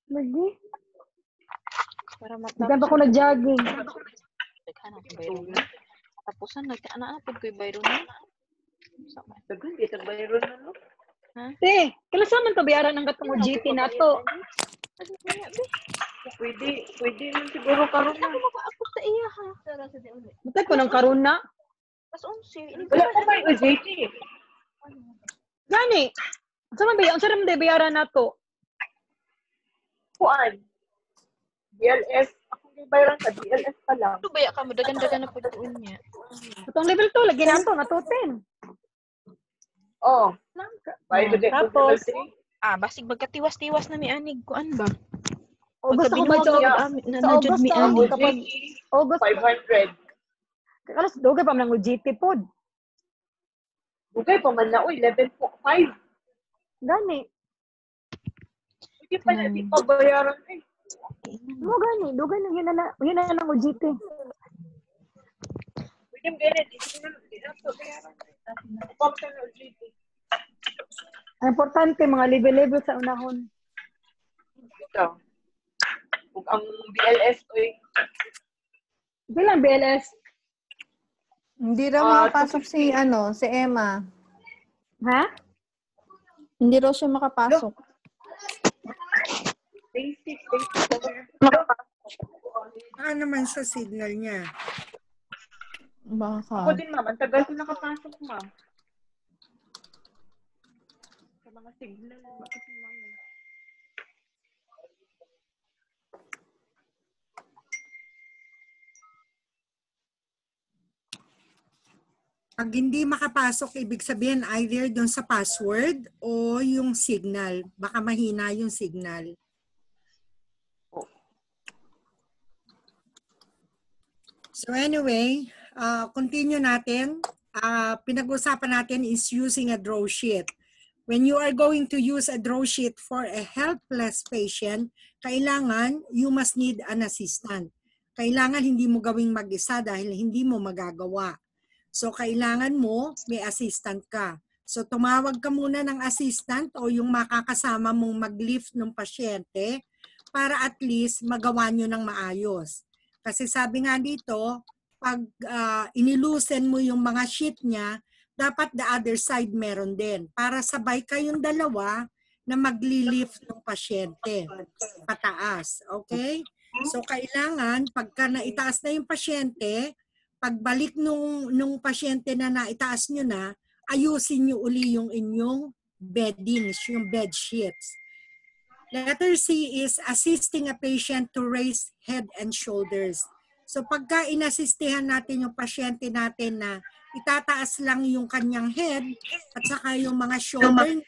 Lagi. Para Hindi pa matapos. ako nag-jogging. Naghanap ng bayro na. Tapusan, nagkaanaan po ko yung bayro na. Dagan, di sa bayro na, no? Ha? Te, kalasaman to bayaran ng katong GT na to. Pwede man siguro karon na. Ako sa iya ha. Matay ko ng karuna. Mas 11. Wala ko may UJT. Gani. Ang sarang bayaran na to. Kuan. BLS. Ako may bayaran sa BLS pa lang. Ano ba ka mo? Dagan-dagan na po doon niya. Itong level 2, lagi na to, natutin. Oh. Bayro din ko level Tapos, 3. Basig magkatiwas-tiwas na mi anig. Kuan ba? August ako ba na jud mi ako anig. kapag August 500. Kalos dugay pa man ng GT pod. Dugay pa man na, uy, level 5. Gani. Hindi pa na, di pa bayaran eh. Mo gani, dugay na hina na ng GT. Pwede mo ganit, di na to bayaran. Pump sa UJT. Ang importante mga level sa unahon. Ito. Kung ang BLS, uy. Bilang BLS. Hindi raw makapasok si Emma. Ha? Hindi raw siya makapasok. Basic. naman sa signal niya. Baka. Ako din, ma'am. Ang tagal ko nakapasok, ma'am. Sa mga signal. Bakit, ma'am? Pag hindi makapasok, ibig sabihin either doon sa password o yung signal. Baka mahina yung signal. So anyway, continue natin. Pinag-usapan natin is using a draw sheet. When you are going to use a draw sheet for a helpless patient, kailangan you must need an assistant. Kailangan hindi mo gawing mag-isa dahil hindi mo magagawa. So, kailangan mo may assistant ka. So, tumawag ka muna ng assistant o yung makakasama mong mag-lift ng pasyente para at least magawa nyo ng maayos. Kasi sabi nga dito, pag inilusen mo yung mga sheet niya, dapat the other side meron din. Para sabay kayong dalawa na magli-lift ng pasyente pataas. Okay? So, kailangan pagka naitaas na yung pasyente, pagbalik nung pasyente na naitaas nyo na, ayusin nyo uli yung inyong beddings, yung bed sheets. Letter C is assisting a patient to raise head and shoulders. So pagka inasistihan natin yung pasyente natin na itataas lang yung kanyang head at saka yung mga shoulder,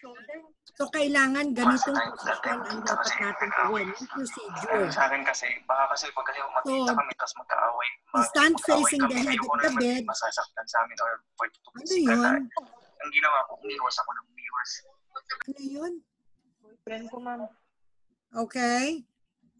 so kailangan ganitong position ang dapat natin gawin, yung procedure. Sa akin kasi, baka kasi pag kasi magkita kami tapos magkaaway. Stand facing the head of the bed. Masasaktan sa amin or Ano yun? Ang ginawa ko, umiwas ako ng umiwas. Ano yun? Friend ko, ma'am. Okay.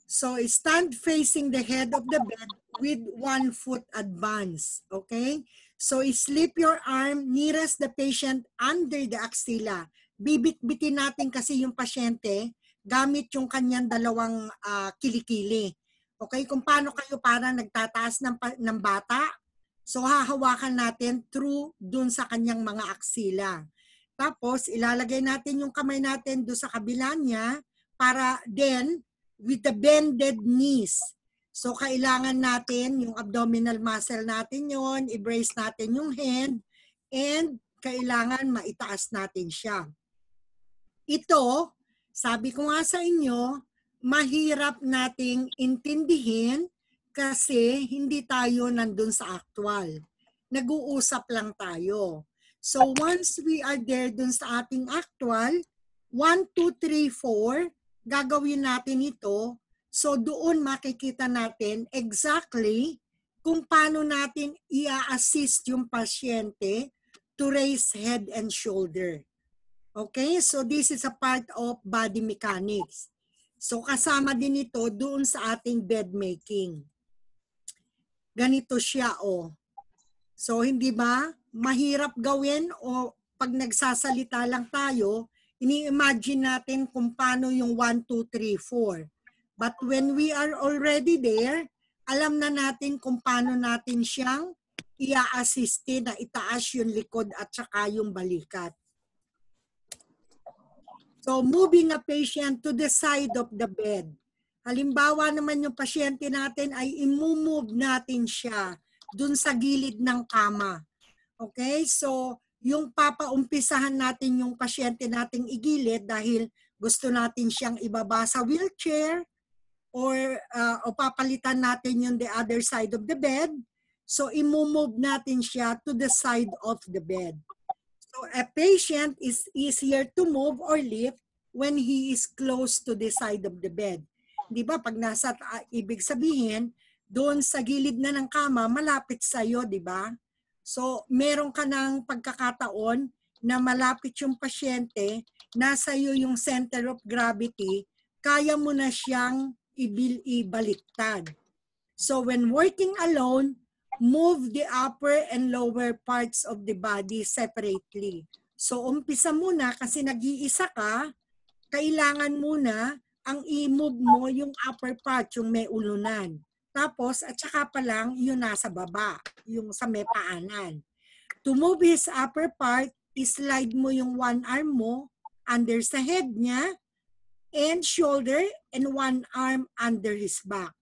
So, stand facing the head of the bed with 1 foot advance. Okay? So, slip your arm nearest the patient under the axilla. Bibit-bitin natin kasi yung pasyente gamit yung kanyang dalawang kilikili. Okay? Kung paano kayo para nagtataas ng bata, so hahawakan natin through dun sa kanyang mga aksila. Tapos, ilalagay natin yung kamay natin doon sa kabila niya para then, with the bended knees. So, kailangan natin yung abdominal muscle natin yon, i-brace natin yung head, and kailangan maitaas natin siya. Ito, sabi ko nga sa inyo, mahirap nating intindihin kasi hindi tayo nandun sa actual. Nag-uusap lang tayo. So once we are there dun sa ating actual, 1, 2, 3, 4, gagawin natin ito. So doon makikita natin exactly kung paano natin i-assist yung pasyente to raise head and shoulder. Okay, so this is a part of body mechanics. So kasama din ito doon sa ating bed making. Ganito siya oh. So hindi ba mahirap gawin o pag nagsasalita lang tayo, ini-imagine natin kung paano yung 1, 2, 3, 4. But when we are already there, alam na natin kung paano natin siyang i-assiste na itaas yung likod at saka yung balikat. So, moving a patient to the side of the bed. Halimbawa naman yung pasyente natin ay i-move natin siya dun sa gilid ng kama. Okay? So, yung papaumpisahan natin yung pasyente nating igilid dahil gusto natin siyang ibaba sa wheelchair or papalitan natin yung the other side of the bed. So, i-move natin siya to the side of the bed. So, a patient is easier to move or lift when he is close to the side of the bed. Di ba? Pag nasa, ibig sabihin, doon sa gilid na ng kama, malapit sa'yo, di ba? So, meron ka ng pagkakataon na malapit yung pasyente, nasa iyo yung center of gravity, kaya mo na siyang ibaliktad. So, when working alone, move the upper and lower parts of the body separately. So, umpisa muna kasi nag-iisa ka, kailangan muna ang i-move mo yung upper part, yung may ulunan. Tapos, at saka pa lang, yung nasa baba, yung sa may paanan. To move his upper part, slide mo yung one arm mo under sa head niya and shoulder and one arm under his back.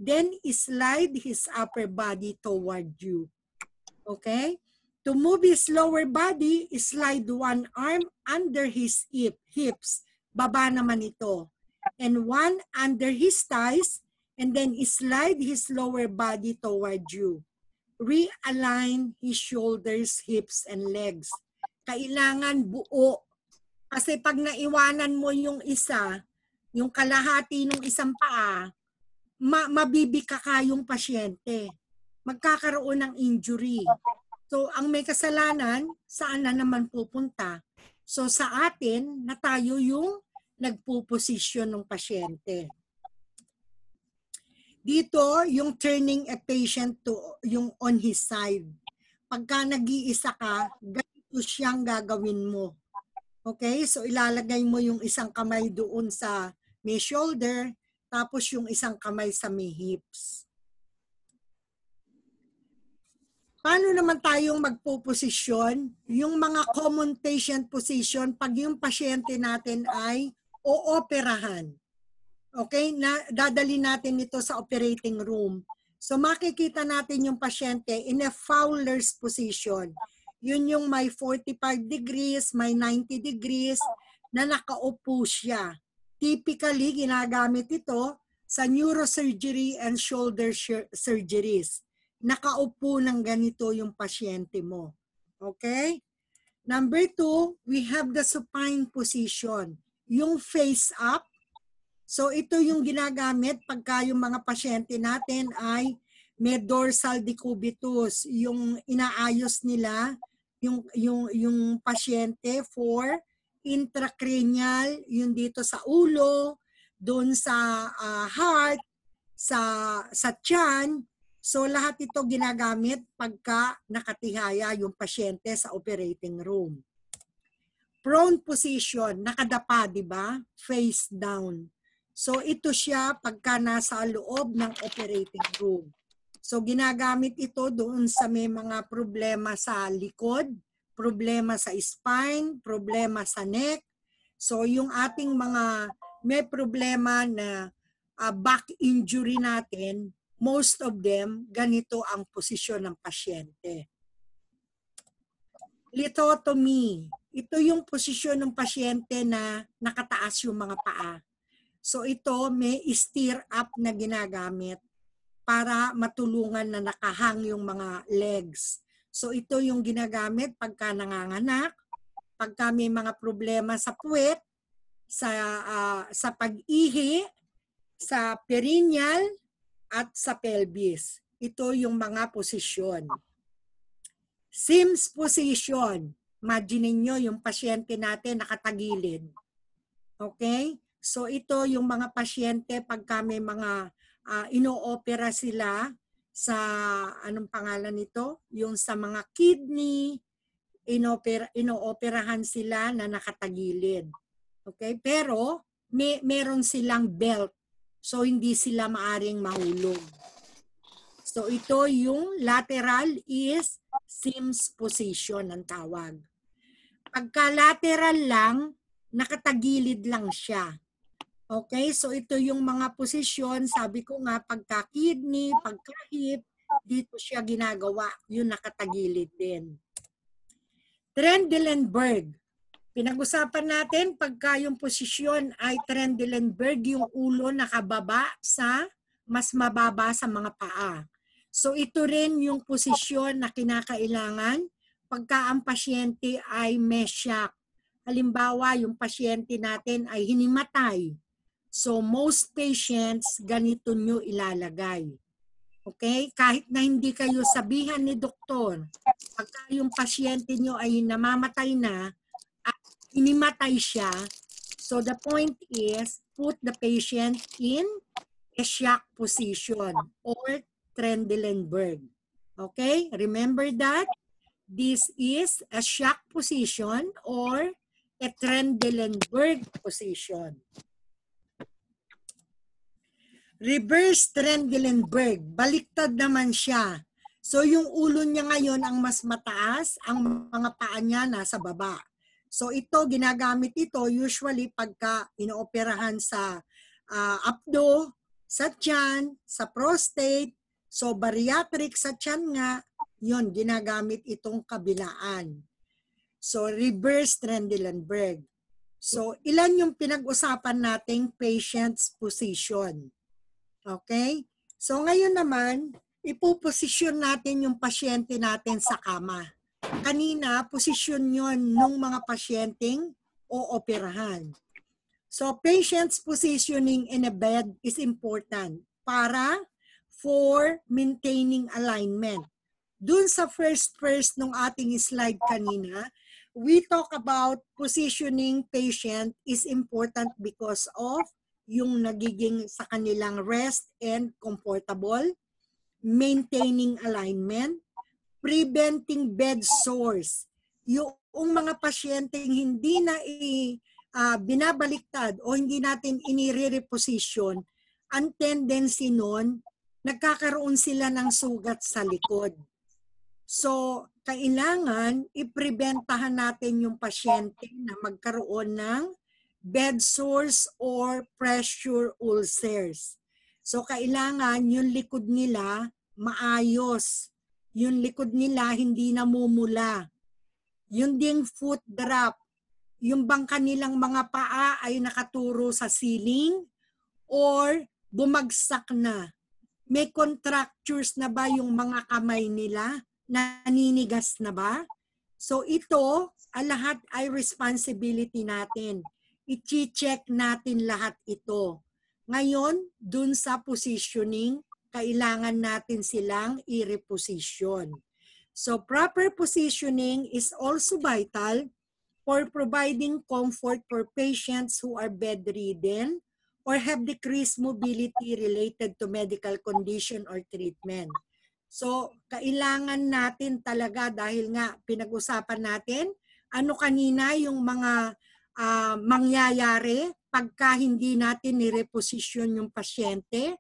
Then, slide his upper body toward you. Okay? To move his lower body, slide one arm under his hips. Baba naman ito. And one under his thighs, and then slide his lower body toward you. Realign his shoulders, hips, and legs. Kailangan buo. Kasi pag naiwanan mo yung isa, yung kalahati ng isang paa, mabibika ka yung pasyente. Magkakaroon ng injury. So, ang may kasalanan, saan na naman pupunta? So, sa atin, na tayo yung nagpuposisyon ng pasyente. Dito, yung turning a patient to yung on his side. Pagka nag-iisa ka, ganito siyang gagawin mo. Okay? So, ilalagay mo yung isang kamay doon sa may shoulder, tapos yung isang kamay sa may hips. Paano naman tayong magpuposisyon? Yung mga common patient position, pag yung pasyente natin ay ooperahan. Okay? Dadali natin ito sa operating room. So makikita natin yung pasyente in a Fowler's position. Yun yung may 45 degrees, may 90 degrees na nakaupo siya. Typically, ginagamit ito sa neurosurgery and shoulder surgeries. Nakaupo ng ganito yung pasyente mo. Okay? Number 2, we have the supine position. Yung face up. So ito yung ginagamit pagka yung mga pasyente natin ay may dorsal decubitus. Yung inaayos nila yung pasyente for intracranial, yung dito sa ulo, doon sa heart, sa tiyan. So lahat ito ginagamit pagka nakatihaya yung pasyente sa operating room. Prone position, nakadapa, di ba? Face down. So ito siya pagka nasa loob ng operating room. So ginagamit ito doon sa may mga problema sa likod, problema sa spine, problema sa neck. So yung ating mga may problema na back injury natin, most of them, ganito ang posisyon ng pasyente. Lithotomy. Ito yung posisyon ng pasyente na nakataas yung mga paa. So ito may steer up na ginagamit para matulungan na nakahang yung mga legs. So ito yung ginagamit pagka nanganganak, pagka may mga problema sa puwet, sa pag-ihi, sa perineal, at sa pelvis. Ito yung mga posisyon. Sims position. Imagine niyo yung pasyente natin nakatagilid. Okay? So ito yung mga pasyente pagka may mga ino-opera sila sa anong pangalan nito? Yung sa mga kidney, inooperahan sila na nakatagilid. Okay? Pero meron silang belt. So hindi sila maaring mahulog. So ito yung lateral is Sims position ang tawag. Pagka lateral lang, nakatagilid lang siya. Okay? So ito yung mga posisyon, sabi ko nga, pagka kidney, pagka hip, dito siya ginagawa, yung nakatagilid din. Trendelenburg. Pinag-usapan natin pagka yung posisyon ay Trendelenburg, yung ulo nakababa sa mas mababa sa mga paa. So ito rin yung posisyon na kinakailangan pagka ang pasyente ay mesyak. Halimbawa, yung pasyente natin ay hinimatay. So most patients, ganito nyo ilalagay. Okay? Kahit na hindi kayo sabihan ni doktor, pagka yung pasyente nyo ay namamatay na, at hinimatay siya, so the point is, put the patient in a shock position or Trendelenburg. Okay? Remember that? This is a shock position or a Trendelenburg position. Reverse Trendelenburg. Baliktad naman siya. So yung ulo niya ngayon ang mas mataas, ang mga paa niya nasa baba. So ito, ginagamit ito usually pagka inooperahan sa abdo, sa tiyan, sa prostate, so bariatric sa tiyan nga, yun, ginagamit itong kabilaan. So reverse Trendelenburg. So ilan yung pinag-usapan nating patient's position? Okay? So ngayon naman, ipuposisyon natin yung pasyente natin sa kama. Kanina, posisyon yon nung mga pasyenteng ooperahan. So patient's positioning in a bed is important para for maintaining alignment. Dun sa first nung ating slide kanina, we talk about positioning patient is important because of yung nagiging sa kanilang rest and comfortable, maintaining alignment, preventing bed sores. Yung mga pasyenteng hindi na binabaliktad o hindi natin inire-reposition, ang tendency nun, nagkakaroon sila ng sugat sa likod. So, kailangan i-preventahan natin yung pasyente na magkaroon ng bed sores or pressure ulcers. So, kailangan yung likod nila maayos. Yung likod nila hindi namumula. Yung ding foot drop. Yung bang kanilang mga paa ay nakaturo sa ceiling or bumagsak na. May contractures na ba yung mga kamay nila? Naninigas na ba? So ito, lahat ay responsibility natin. I-check natin lahat ito. Ngayon, dun sa positioning, kailangan natin silang i-reposition. So proper positioning is also vital for providing comfort for patients who are bedridden or have decreased mobility related to medical condition or treatment. So, kailangan natin talaga dahil nga pinag-usapan natin, ano kanina yung mga mangyayari pagka hindi natin ni-reposition yung pasyente.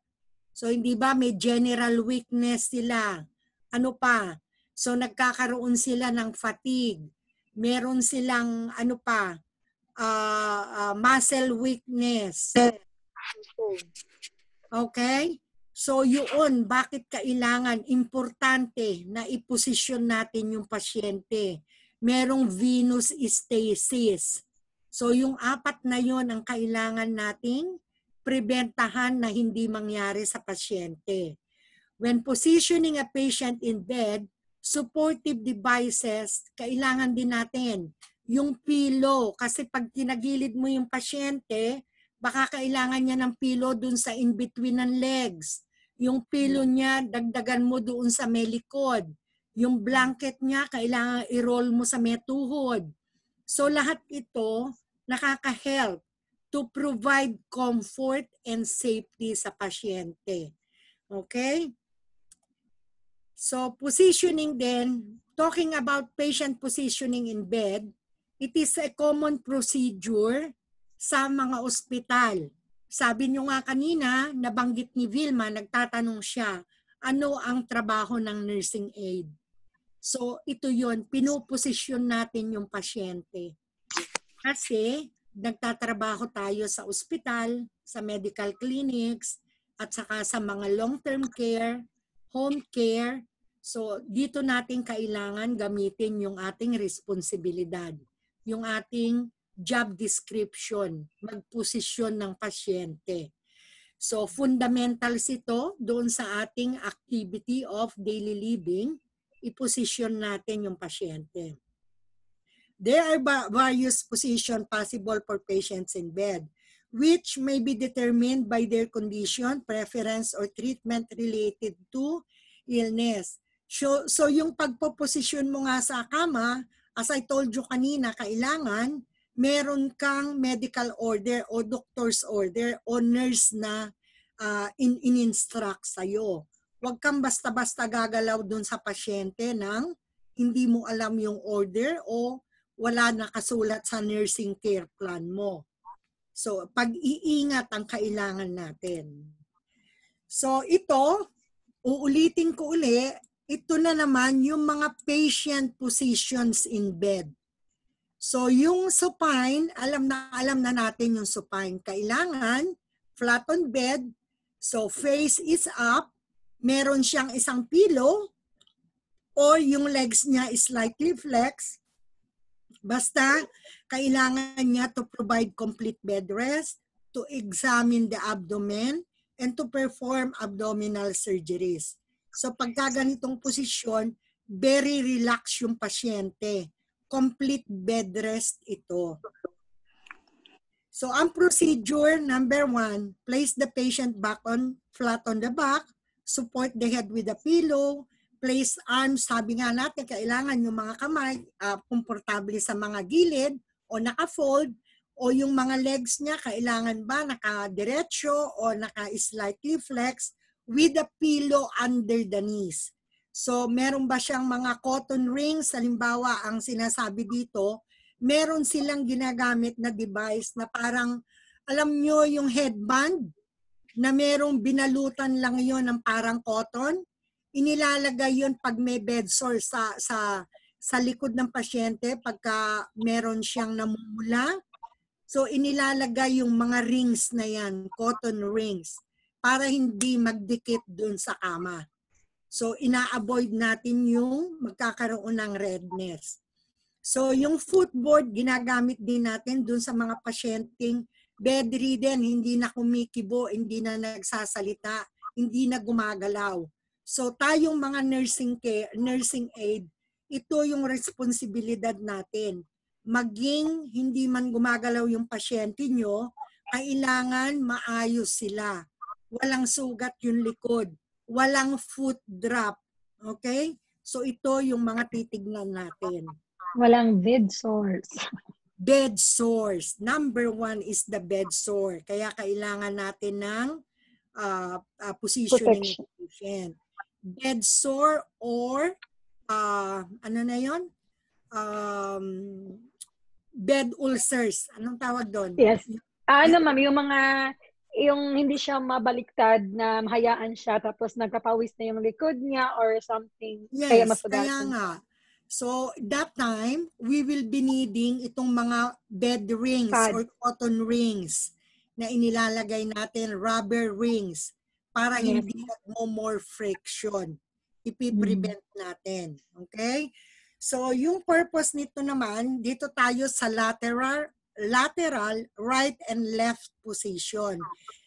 So, hindi ba may general weakness sila? Ano pa? So, nagkakaroon sila ng fatigue. Meron silang muscle weakness. Okay? So yun, bakit kailangan, importante na iposisyon natin yung pasyente. Merong venous stasis. So yung 4 na yun ang kailangan nating preventahan na hindi mangyari sa pasyente. When positioning a patient in bed, supportive devices, kailangan din natin yung pillow. Kasi pag tinagilid mo yung pasyente, baka kailangan niya ng pillow dun sa in-between ng legs. Yung pillow niya, dagdagan mo doon sa may likod. Yung blanket niya, kailangan i-roll mo sa may tuhod. So lahat ito, nakaka-help to provide comfort and safety sa pasyente. Okay? So positioning din, talking about patient positioning in bed, it is a common procedure sa mga ospital. Sabi nyo nga kanina, nabanggit ni Vilma, nagtatanong siya, ano ang trabaho ng nursing aide? So ito yun, pinuposisyon natin yung pasyente. Kasi nagtatrabaho tayo sa ospital, sa medical clinics, at saka sa mga long-term care, home care. So dito natin kailangan gamitin yung ating responsibilidad, yung ating job description, magposisyon ng pasyente. So fundamentals ito doon sa ating activity of daily living, iposisyon natin yung pasyente. There are various positions possible for patients in bed, which may be determined by their condition, preference, or treatment related to illness. So yung pagpoposisyon mo nga sa kama, as I told you kanina, kailangan meron kang medical order o doctor's order o nurse na in-instruct sa'yo. Huwag kang basta-basta gagalaw dun sa pasyente nang hindi mo alam yung order o wala nakasulat sa nursing care plan mo. So, pag-iingat ang kailangan natin. So, ito, uulitin ko uli, ito na naman yung mga patient positions in bed. So, yung supine, alam na natin yung supine. Kailangan, flat on bed, so face is up, meron siyang isang pillow, or yung legs niya is slightly flexed. Basta, kailangan niya to provide complete bed rest, to examine the abdomen, and to perform abdominal surgeries. So pagka ganitong posisyon, very relaxed yung pasyente. Complete bed rest ito. So ang procedure, number 1, place the patient back on flat on the back, support the head with a pillow, place arms, sabi nga natin, kailangan yung mga kamay komportable sa mga gilid o naka-fold, o yung mga legs niya, kailangan ba naka-diretso o naka-slightly flex with a pillow under the knees. So, meron ba siyang mga cotton rings? Halimbawa, ang sinasabi dito, meron silang ginagamit na device na parang, alam nyo yung headband, na merong binalutan lang yon ng parang cotton, inilalagay yun pag may bed sore sa likod ng pasyente pagka meron siyang namumula. So inilalagay yung mga rings na yan, cotton rings, para hindi magdikit dun sa kama. So ina-avoid natin yung magkakaroon ng redness. So yung footboard, ginagamit din natin dun sa mga pasyenteng bedridden, hindi na kumikibo, hindi na nagsasalita, hindi na gumagalaw. So tayong mga nursing aide, ito yung responsibilidad natin. Maging hindi man gumagalaw yung pasyente nyo, kailangan maayos sila. Walang sugat yung likod, walang foot drop. Okay? So ito yung mga titignan natin. Walang bed sores. Bed sores. Number 1 is the bed sore. Kaya kailangan natin ng positioning of patient. Bed sore or ano na yun? Bed ulcers. Anong tawag doon? Yes. Ano ma'am, yung hindi siya mabaliktad na mahayaan siya tapos nagkapawis na yung likod niya or something. Yes, kaya nga. So, that time, we will be needing itong mga bed rings or cotton rings na inilalagay natin, rubber rings, para hindi more friction. Ipiprevent natin. Okay? So, yung purpose nito naman, dito tayo sa lateral, right and left position.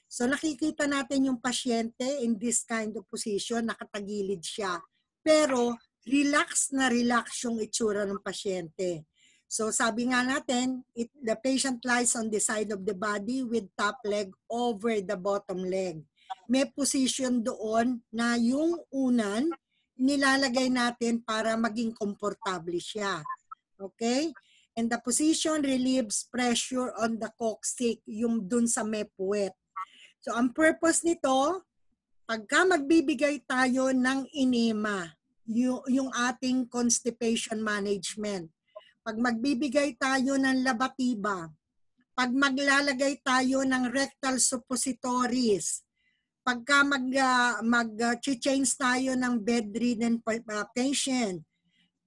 So, nakikita natin yung pasyente in this kind of position, nakatagilid siya. Pero, relax na relax yung itsura ng pasyente. So sabi nga natin, the patient lies on the side of the body with top leg over the bottom leg. May position doon na yung unan, nilalagay natin para maging komportable siya. Okay? And the position relieves pressure on the coccyx, yung dun sa may puwet. So ang purpose nito, pagka magbibigay tayo ng enema, yung ating constipation management. Pag magbibigay tayo ng labatiba, pag maglalagay tayo ng rectal suppositories, pagka mag-change tayo ng bedridden patient,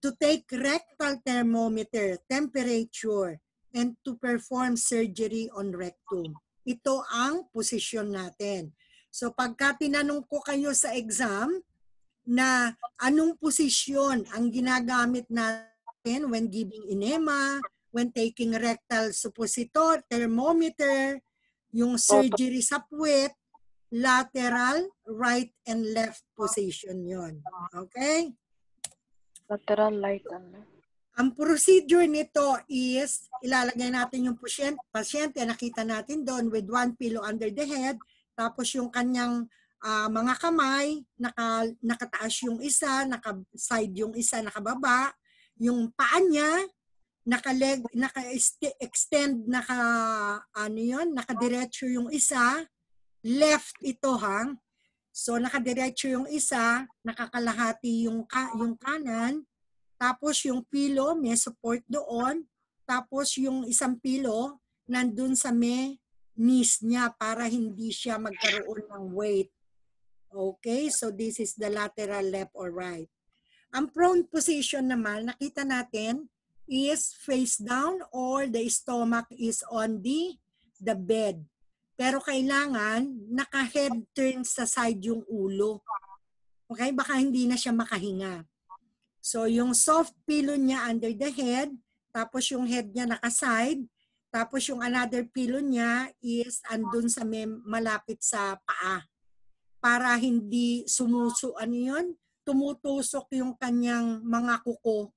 to take rectal thermometer, temperature, and to perform surgery on rectum. Ito ang posisyon natin. So pagka tinanong ko kayo sa exam na anong posisyon ang ginagamit natin when giving enema, when taking rectal suppositor, thermometer, yung surgery sa puwet, lateral, right, and left position yon. Okay? Lateral, right, and left. Ang procedure nito is, ilalagay natin yung pasyente, nakita natin doon with one pillow under the head, tapos yung kanyang mga kamay, nakataas yung isa, naka-side yung isa, nakababa, yung paa niya, naka-extend, nakadiretso yung isa, left ito ha. So nakadiretso yung isa, nakakalahati yung kanan, tapos yung pilo may support doon, tapos yung isang pilo nandun sa may knees niya para hindi siya magkaroon ng weight. Okay, so this is the lateral left or right. Ang prone position naman, nakita natin, is face down or the stomach is on the bed. Pero kailangan naka-head turn sa side yung ulo. Okay, baka hindi na siya makahinga. So yung soft pillow niya under the head, tapos yung head niya naka-side, tapos yung another pillow niya is andun sa malapit sa paa. Para hindi tumutusok yung kanyang mga kuko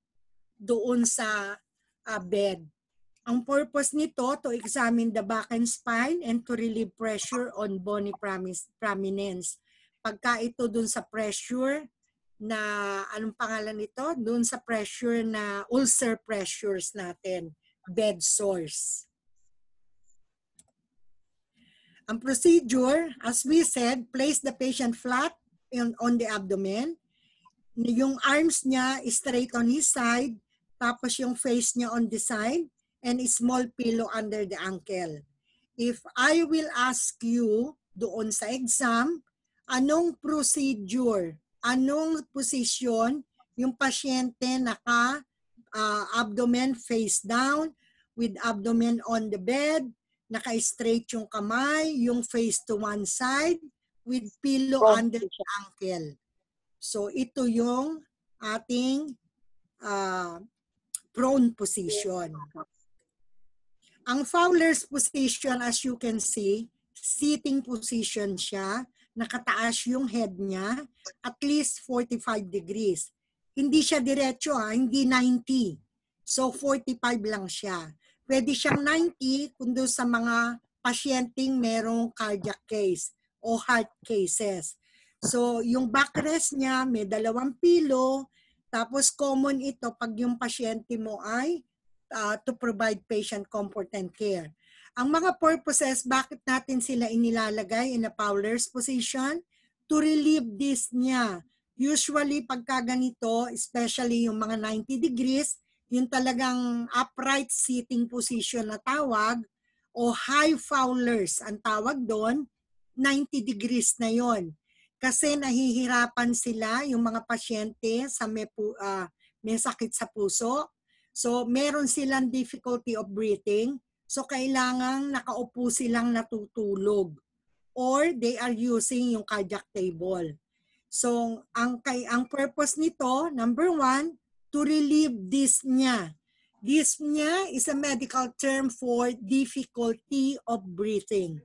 doon sa bed. Ang purpose nito to examine the back and spine and to relieve pressure on bony prominence. Pagka ito dun sa pressure na, anong pangalan nito? Dun sa pressure na ulcer pressures natin, bed sores. Ang procedure, as we said, place the patient flat on the abdomen. Yung arms niya straight on his side, tapos yung face niya on the side, and a small pillow under the ankle. If I will ask you doon sa exam, anong procedure, anong position yung pasyente abdomen face down, with abdomen on the bed, naka-straight yung kamay, yung face to one side, with pillow under the ankle. So ito yung ating prone position. Ang Fowler's position, as you can see, sitting position siya, nakataas yung head niya, at least 45 degrees. Hindi siya diretso hindi 90. So 45 lang siya. Pwede siyang 90 kung doon sa mga pasyenteng merong cardiac case o heart cases. So yung backrest niya may 2 pilo, tapos common ito pag yung pasyente mo ay to provide patient comfort and care. Ang mga purposes, bakit natin sila inilalagay in a Fowler's position? To relieve this niya. Usually, pagka ganito, especially yung mga 90 degrees, yung talagang upright sitting position na tawag, o high Fowler's ang tawag doon, 90 degrees na yon. Kasi nahihirapan sila, yung mga pasyente sa may sakit sa puso. So, meron silang difficulty of breathing. So, kailangang nakaupo silang natutulog. Or they are using yung cardiac table. So, ang purpose nito, number 1, to relieve dyspnea. Dyspnea is a medical term for difficulty of breathing.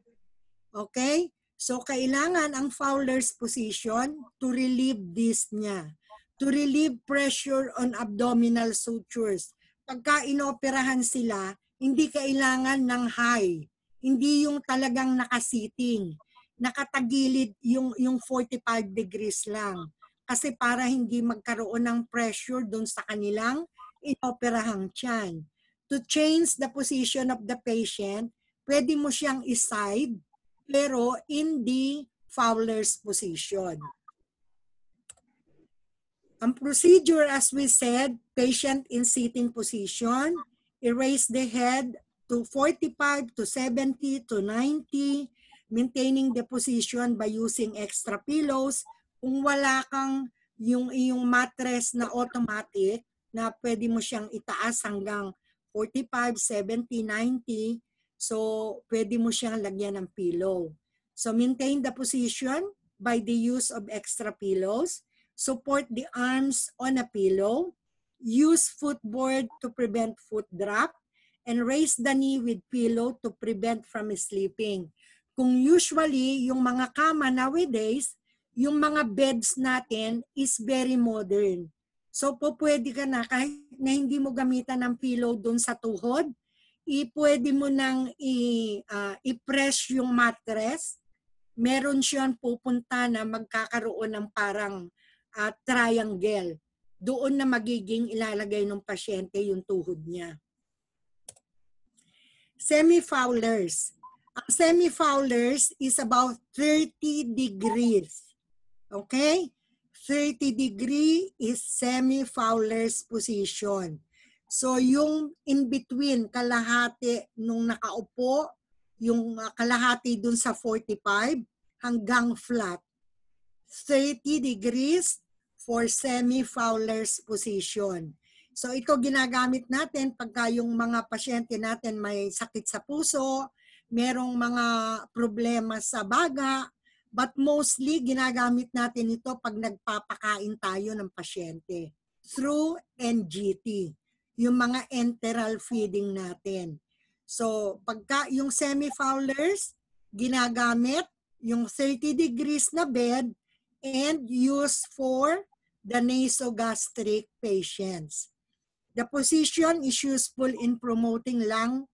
Okay? So, kailangan ang Fowler's position to relieve dyspnea. To relieve pressure on abdominal sutures. Pagka inoperahan sila, hindi kailangan ng high. Hindi yung talagang nakasiting. Nakatagilid yung 45 degrees lang. Kasi para hindi magkaroon ng pressure dun sa kanilang inoperahang tiyan. To change the position of the patient, pwede mo siyang iside, pero in the Fowler's position. Ang procedure, as we said, patient in sitting position, erase the head to 45 to 70 to 90, maintaining the position by using extra pillows. Kung wala kang yung iyong mattress na automatic, na pwede mo siyang itaas hanggang 45, 70, 90, so pwede mo siyang lagyan ng pillow. So maintain the position by the use of extra pillows. Support the arms on a pillow, use footboard to prevent foot drop, and raise the knee with pillow to prevent from sleeping. Kung usually, yung mga kama nowadays, yung mga beds natin is very modern. So, pwede ka na, kahit na hindi mo gamitan ng pillow dun sa tuhod, pwede mo nang i-press yung mattress. Meron siyang pupunta na magkakaroon ng parang triangle. Doon na magiging ilalagay ng pasyente yung tuhod niya. Semi-Fowlers. Ang semi-Fowlers is about 30 degrees. Okay? 30 degree is semi-Fowlers position. So yung in between, kalahati nung nakaupo, yung kalahati dun sa 45 hanggang flat. 30 degrees for semi-Fowler's position. So ito ginagamit natin pagka yung mga pasyente natin may sakit sa puso, merong mga problema sa baga, but mostly ginagamit natin ito pag nagpapakain tayo ng pasyente through NGT, yung mga enteral feeding natin. So pagka yung semi-Fowlers, ginagamit yung 30 degrees na bed and used for the nasogastric patients. The position is useful in promoting lung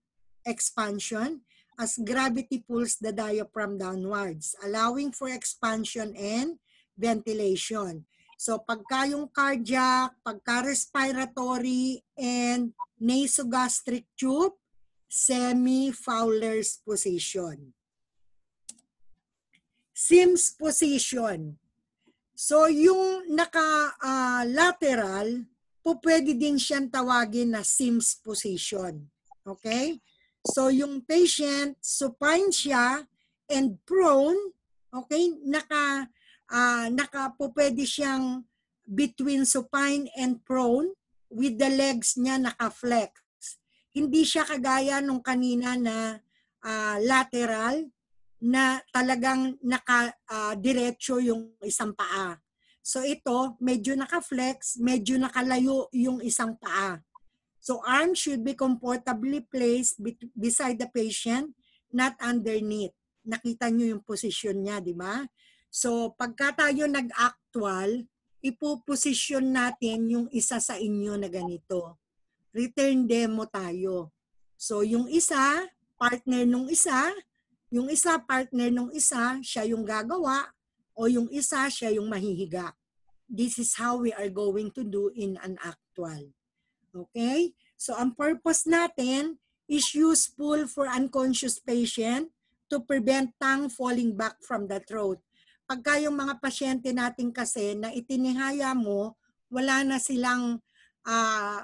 expansion as gravity pulls the diaphragm downwards, allowing for expansion and ventilation. So pagka yung cardiac, pagka respiratory, and nasogastric tube, semi-Fowler's position. Sims position. So yung naka-lateral, pwede din siyang tawagin na Sims position. Okay? So yung patient, supine siya and prone, okay? Pwede siyang between supine and prone with the legs niya naka-flex. Hindi siya kagaya nung kanina na lateral, na talagang naka-diretso yung isang paa. So ito, medyo naka-flex, medyo nakalayo yung isang paa. So arm should be comfortably placed beside the patient, not underneath. Nakita nyo yung posisyon niya, di ba? So pagka tayo nag-actual, ipoposisyon natin yung isa sa inyo na ganito. Return demo tayo. So yung isa, partner nung isa, yung isa, partner nung isa, siya yung gagawa, o yung isa, siya yung mahihiga. This is how we are going to do in an actual. Okay? So, ang purpose natin is useful for unconscious patient to prevent tongue falling back from the throat. Pagka yung mga pasyente natin kasi na itinihaya mo, wala na silang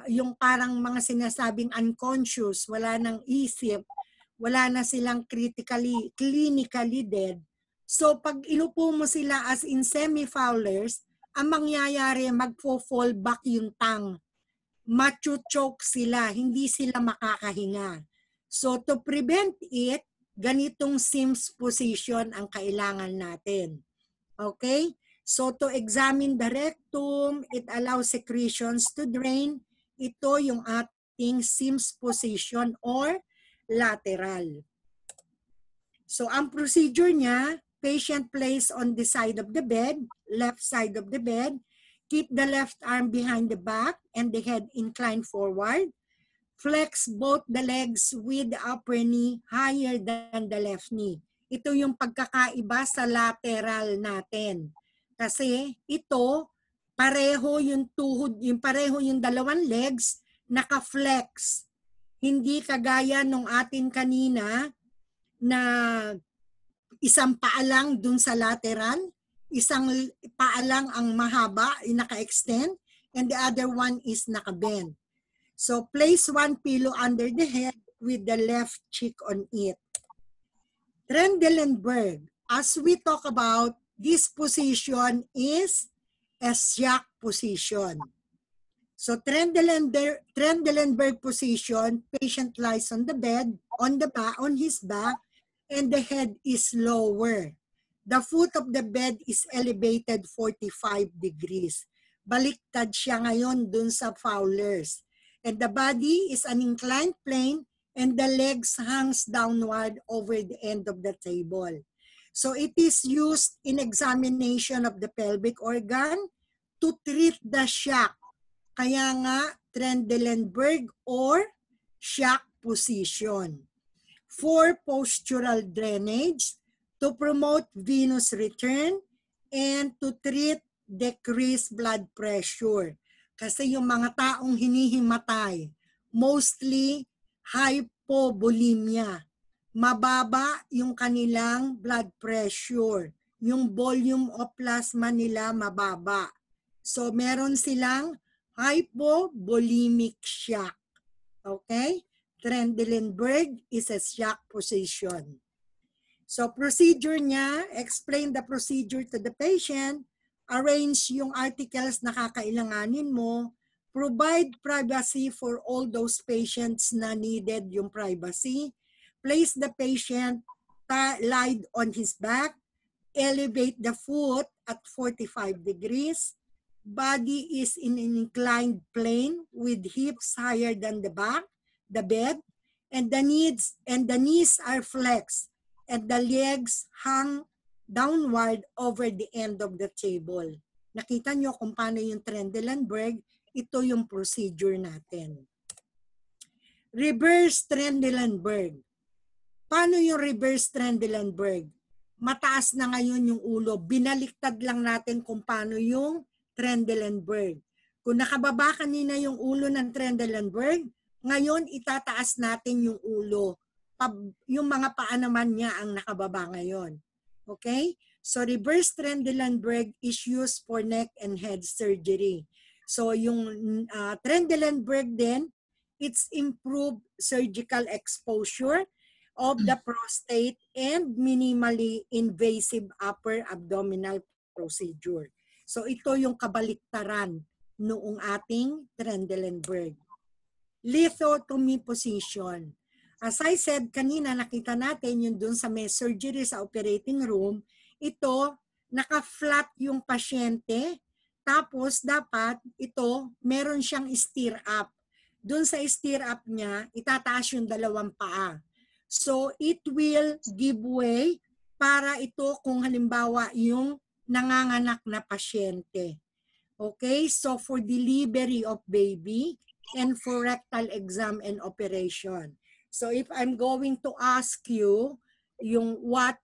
yung parang mga sinasabing unconscious, wala nang isip, wala na silang clinically dead. So pag inupo mo sila as in semi-Fowlers, ang mangyayari magfo-fall back yung tongue. Machu-choke sila, hindi sila makakahinga. So to prevent it, ganitong Sims position ang kailangan natin. Okay? So to examine the rectum, it allows secretions to drain. Ito yung ating Sims position or lateral. So, ang procedure niya, patient placed on the side of the bed, left side of the bed, keep the left arm behind the back and the head inclined forward, flex both the legs with the upper knee higher than the left knee. Ito yung pagkakaiba sa lateral natin. Kasi ito, pareho yung tuhod, pareho yung dalawang legs, naka-flex. Hindi kagaya nung atin kanina na isang paa lang dun sa lateral, isang paa lang ang mahaba, naka-extend, and the other one is naka-bend. So place one pillow under the head with the left cheek on it. Trendelenburg, as we talk about, this position is a Syak position. So Trendelenburg position, patient lies on the bed, on his back, and the head is lower. The foot of the bed is elevated 45 degrees. Baliktad siya ngayon dun sa Fowler's. And the body is an inclined plane and the legs hangs downward over the end of the table. So it is used in examination of the pelvic organ to treat the shock. Kaya nga, Trendelenburg or shock position. For postural drainage, to promote venous return, and to treat decreased blood pressure. Kasi yung mga taong hinihimatay, mostly hypovolemia. Mababa yung kanilang blood pressure. Yung volume of plasma nila mababa. So meron silang hypovolemic shock. Okay? Trendelenburg is a shock position. So procedure niya, explain the procedure to the patient, arrange yung articles na kakailanganin mo, provide privacy for all those patients na needed yung privacy, place the patient lied on his back, elevate the foot at 45 degrees, body is in an inclined plane with hips higher than the bed, and the knees are flexed, and the legs hang downward over the end of the table. Nakita nyo kung paano yung Trendelenburg, ito yung procedure natin. Reverse Trendelenburg. Paano yung reverse Trendelenburg? Mataas na ngayon yung ulo. Binaliktad lang natin kung paano yung Trendelenburg. Kung nakababa kanina yung ulo ng Trendelenburg, ngayon itataas natin yung ulo. Yung mga paa naman niya ang nakababa ngayon. Okay? So reverse Trendelenburg is used for neck and head surgery. So yung Trendelenburg din, it's improved surgical exposure of the prostate and minimally invasive upper abdominal procedure. So ito yung kabaliktaran noong ating Trendelenburg. Lithotomy position. As I said kanina, nakita natin yung dun sa may surgery sa operating room, ito, naka-flat yung pasyente, tapos dapat ito, meron siyang steer up. Dun sa steer up niya, itataas yung dalawang paa. So it will give way para ito kung halimbawa yung nanganganak na pasyente. Okay, so for delivery of baby and for rectal exam and operation. So if I'm going to ask you yung what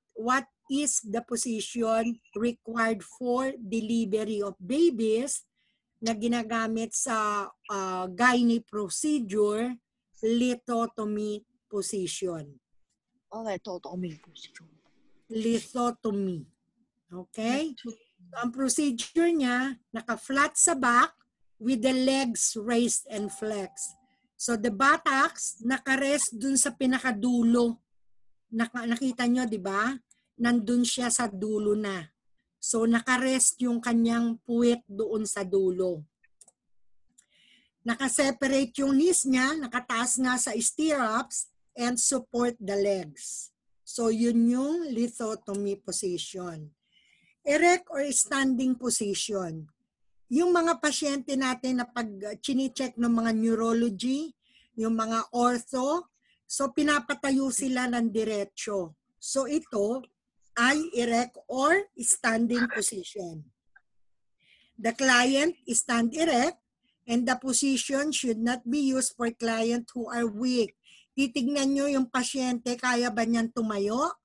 is the position required for delivery of babies na ginagamit sa gynae procedure, lithotomy position. Lithotomy position. Lithotomy. Okay? So, ang procedure niya, naka-flat sa back with the legs raised and flexed. So the buttocks, naka-rest dun sa pinakadulo. Nakita nyo, di ba? Nandun siya sa dulo na. So naka-rest yung kanyang puwet doon sa dulo. Naka-separate yung knees niya, nakataas nga sa stirrups and support the legs. So yun yung lithotomy position. Erect or standing position. Yung mga pasyente natin na pag chine-check ng mga neurology, yung mga ortho, so pinapatayo sila ng diretso. So ito ay erect or standing position. The client is stand erect and the position should not be used for client who are weak. Titignan nyo yung pasyente, kaya ba niyan tumayo?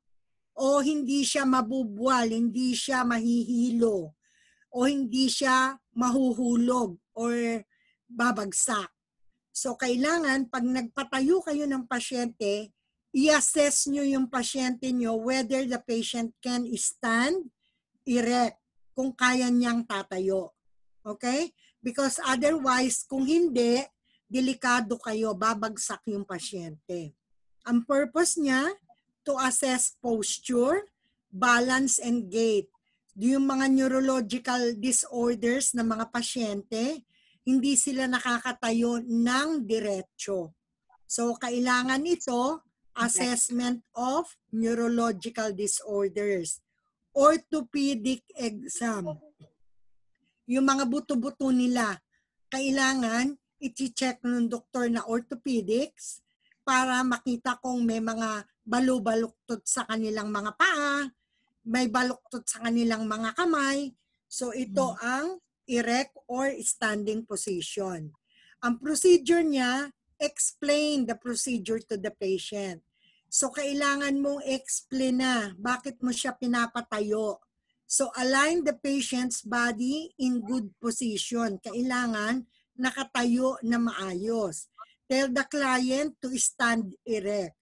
O hindi siya mabubuwal, hindi siya mahihilo, o hindi siya mahuhulog or babagsak. So kailangan pag nagpatayo kayo ng pasyente, i-assess nyo yung pasyente nyo whether the patient can stand erect kung kaya niyang tatayo. Okay? Because otherwise, kung hindi, delikado kayo, babagsak yung pasyente. Ang purpose niya, to assess posture, balance, and gait. Yung mga neurological disorders ng mga pasyente, hindi sila nakakatayo ng diretso. So, kailangan ito, assessment of neurological disorders. Orthopedic exam. Yung mga buto-buto nila, kailangan i-check ng doktor na orthopedics para makita kung may mga balu-baluktot sa kanilang mga paa, may baluktot sa kanilang mga kamay. So ito ang erect or standing position. Ang procedure niya, explain the procedure to the patient. So kailangan mong explain na bakit mo siya pinapatayo. So align the patient's body in good position. Kailangan nakatayo na maayos. Tell the client to stand erect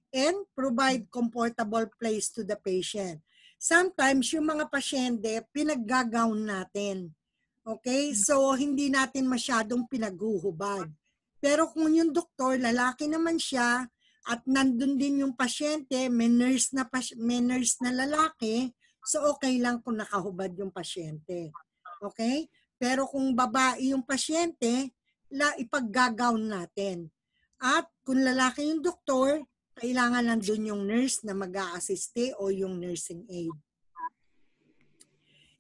and provide comfortable place to the patient. Sometimes yung mga pasyente, pinag-gown natin. Okay? So hindi natin masyadong pinaghuhubad. Pero kung yung doktor, lalaki naman siya, at nandun din yung pasyente, may nurse na lalaki, so okay lang kung nakahubad yung pasyente. Okay? Pero kung babae yung pasyente, ipag-gown natin. At kung lalaki yung doktor, kailangan nandun yung nurse na mag-a-assiste o yung nursing aide.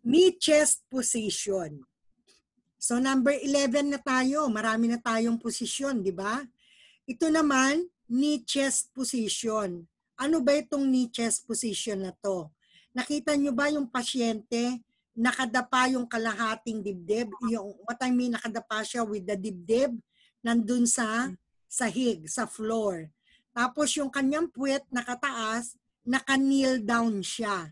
Knee chest position. So number 11 na tayo. Marami na tayong posisyon, di ba? Ito naman, knee chest position. Ano ba itong knee chest position na to? Nakita nyo ba yung pasyente, nakadapa yung kalahating dibdib? Yung, what I mean, nakadapa siya with the dibdib, nandun sa sahig, sa floor. Tapos yung kanyang puwet nakataas, naka-kneel down siya.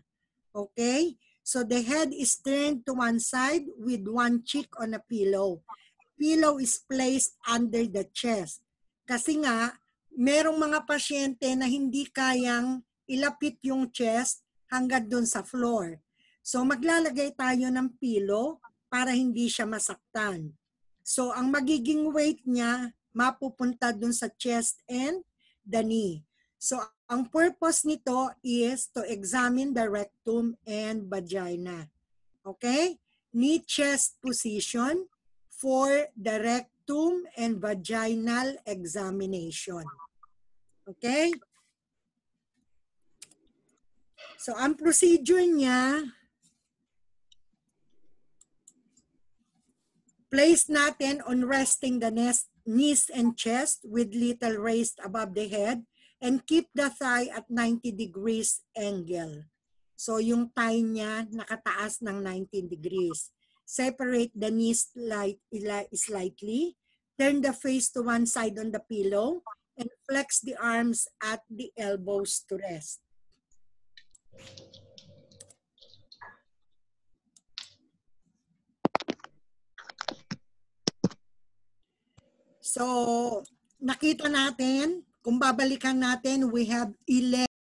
Okay? So the head is turned to one side with one cheek on a pillow. Pillow is placed under the chest. Kasi nga, merong mga pasyente na hindi kayang ilapit yung chest hanggang doon sa floor. So maglalagay tayo ng pillow para hindi siya masaktan. So ang magiging weight niya, mapupunta doon sa chest and the knee. So ang purpose nito is to examine the rectum and vagina. Okay? Knee chest position for the rectum and vaginal examination. Okay? So ang procedure niya, place natin on resting the knees and chest with little raised above the head and keep the thigh at 90 degrees angle. So yung thigh niya nakataas ng 90 degrees. Separate the knees slightly. Turn the face to one side on the pillow and flex the arms at the elbows to rest. So, nakita natin, kung babalikan natin, we have 11